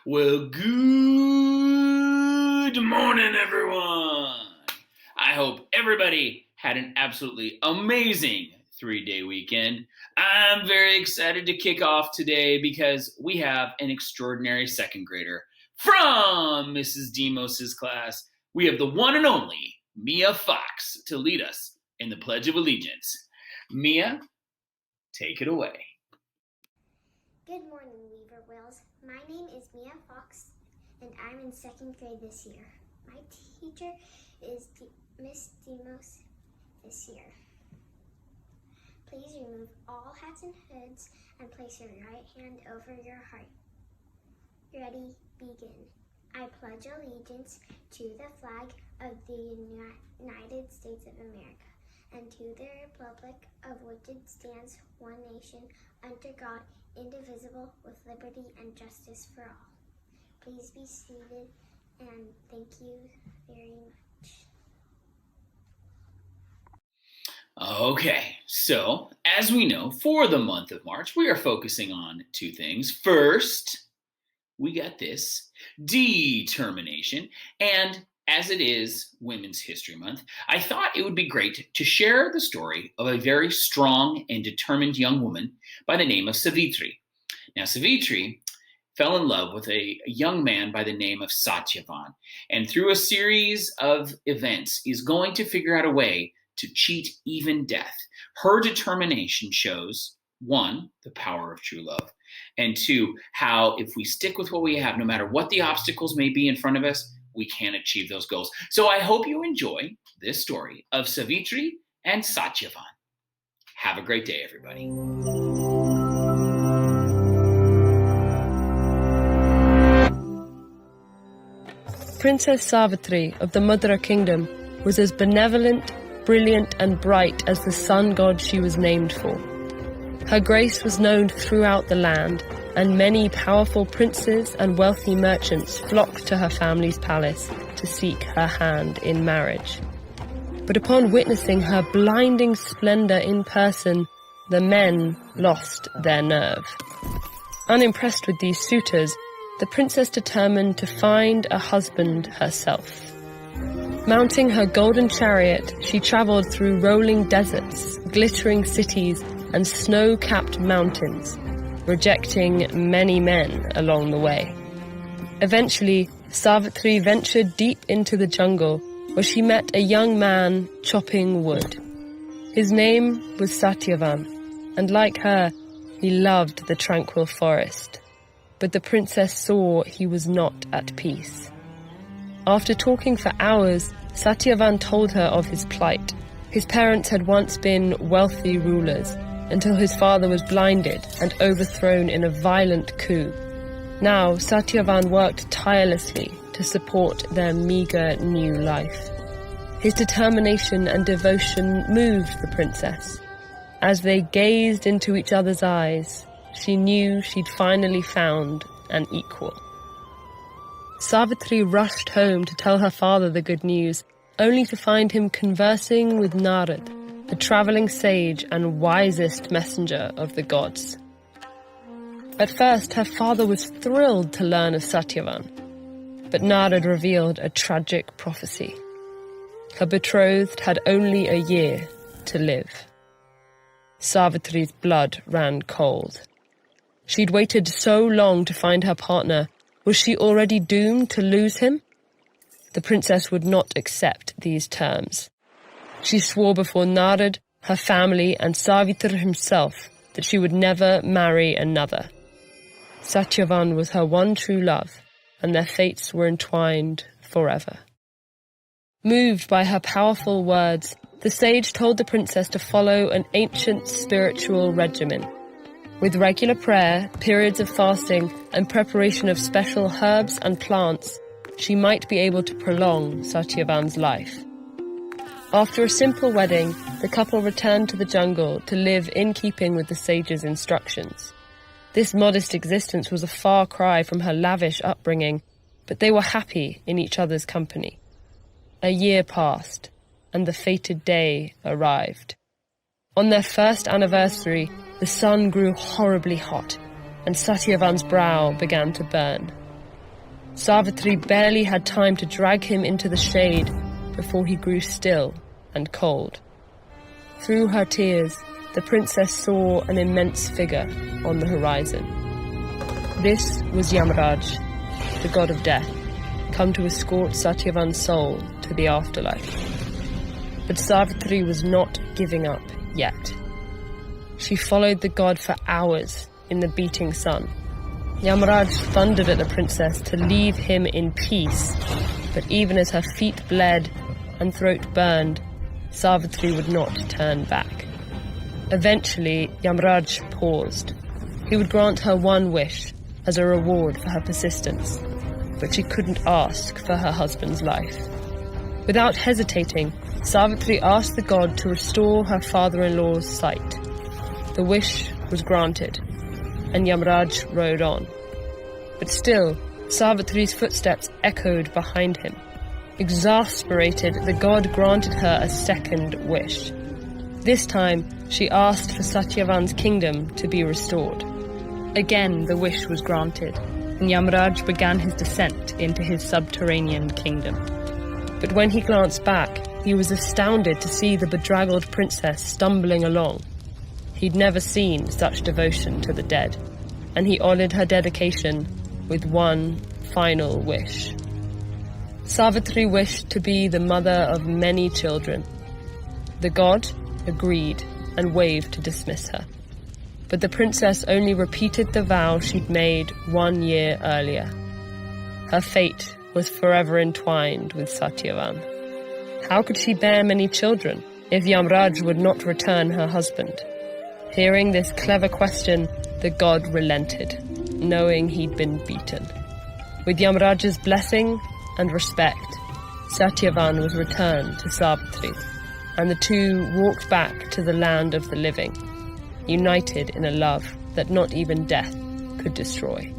Well, good morning, everyone. I hope everybody had an absolutely amazing 3-day weekend. I'm very excited to kick off today because we have an extraordinary second grader from Mrs. Demos's class. We have the one and only Mia Fox to lead us in the Pledge of Allegiance. Mia, take it away. Good morning, Weaver Whales. My name is Mia Fox, and I'm in second grade this year. My teacher is Miss Demos this year. Please remove all hats and hoods and place your right hand over your heart. Ready, begin. I pledge allegiance to the flag of the United States of America and to the republic of which it stands, one nation, under God, indivisible, with liberty and justice for all. Please be seated, and thank you very much. Okay, so as we know, for the month of March, we are focusing on two things. First, we got this, determination, and as it is Women's History Month, I thought it would be great to share the story of a very strong and determined young woman by the name of Savitri. Now, Savitri fell in love with a young man by the name of Satyavan, and through a series of events is going to figure out a way to cheat even death. Her determination shows, one, the power of true love, and two, how if we stick with what we have, no matter what the obstacles may be in front of us, we can achieve those goals. So I hope you enjoy this story of Savitri and Satyavan. Have a great day, everybody. Princess Savitri of the Madhura Kingdom was as benevolent, brilliant, and bright as the sun god she was named for. Her grace was known throughout the land, and many powerful princes and wealthy merchants flocked to her family's palace to seek her hand in marriage. But upon witnessing her blinding splendor in person, the men lost their nerve. Unimpressed with these suitors, the princess determined to find a husband herself. Mounting her golden chariot, she traveled through rolling deserts, glittering cities, and snow-capped mountains, rejecting many men along the way. Eventually, Savitri ventured deep into the jungle, where she met a young man chopping wood. His name was Satyavan, and like her, he loved the tranquil forest. But the princess saw he was not at peace. After talking for hours, Satyavan told her of his plight. His parents had once been wealthy rulers, until his father was blinded and overthrown in a violent coup. Now, Satyavan worked tirelessly to support their meager new life. His determination and devotion moved the princess. As they gazed into each other's eyes, she knew she'd finally found an equal. Savitri rushed home to tell her father the good news, only to find him conversing with Narad, the traveling sage and wisest messenger of the gods. At first, her father was thrilled to learn of Satyavan, but Narad revealed a tragic prophecy. Her betrothed had only a year to live. Savitri's blood ran cold. She'd waited so long to find her partner. Was she already doomed to lose him? The princess would not accept these terms. She swore before Narad, her family, and Savitri himself that she would never marry another. Satyavan was her one true love, and their fates were entwined forever. Moved by her powerful words, the sage told the princess to follow an ancient spiritual regimen. With regular prayer, periods of fasting, and preparation of special herbs and plants, she might be able to prolong Satyavan's life. After a simple wedding, the couple returned to the jungle to live in keeping with the sage's instructions. This modest existence was a far cry from her lavish upbringing, but they were happy in each other's company. A year passed, and the fated day arrived. On their first anniversary, the sun grew horribly hot, and Satyavan's brow began to burn. Savitri barely had time to drag him into the shade before he grew still and cold. Through her tears, the princess saw an immense figure on the horizon. This was Yamraj, the god of death, come to escort Satyavan's soul to the afterlife. But Savitri was not giving up yet. She followed the god for hours in the beating sun. Yamraj thundered at the princess to leave him in peace, but even as her feet bled and throat burned, Savitri would not turn back. Eventually, Yamraj paused. He would grant her one wish as a reward for her persistence, but she couldn't ask for her husband's life. Without hesitating, Savitri asked the god to restore her father-in-law's sight. The wish was granted, and Yamraj rode on. But still, Savitri's footsteps echoed behind him. Exasperated, the god granted her a second wish. This time, she asked for Satyavan's kingdom to be restored. Again, the wish was granted, and Yamraj began his descent into his subterranean kingdom. But when he glanced back, he was astounded to see the bedraggled princess stumbling along. He'd never seen such devotion to the dead, and he honored her dedication with one final wish. Savitri wished to be the mother of many children. The god agreed and waved to dismiss her. But the princess only repeated the vow she'd made 1 year earlier. Her fate was forever entwined with Satyavan. How could she bear many children if Yamraj would not return her husband? Hearing this clever question, the god relented, knowing he'd been beaten. With Yamraj's blessing and respect, Satyavan was returned to Savitri, and the two walked back to the land of the living, united in a love that not even death could destroy.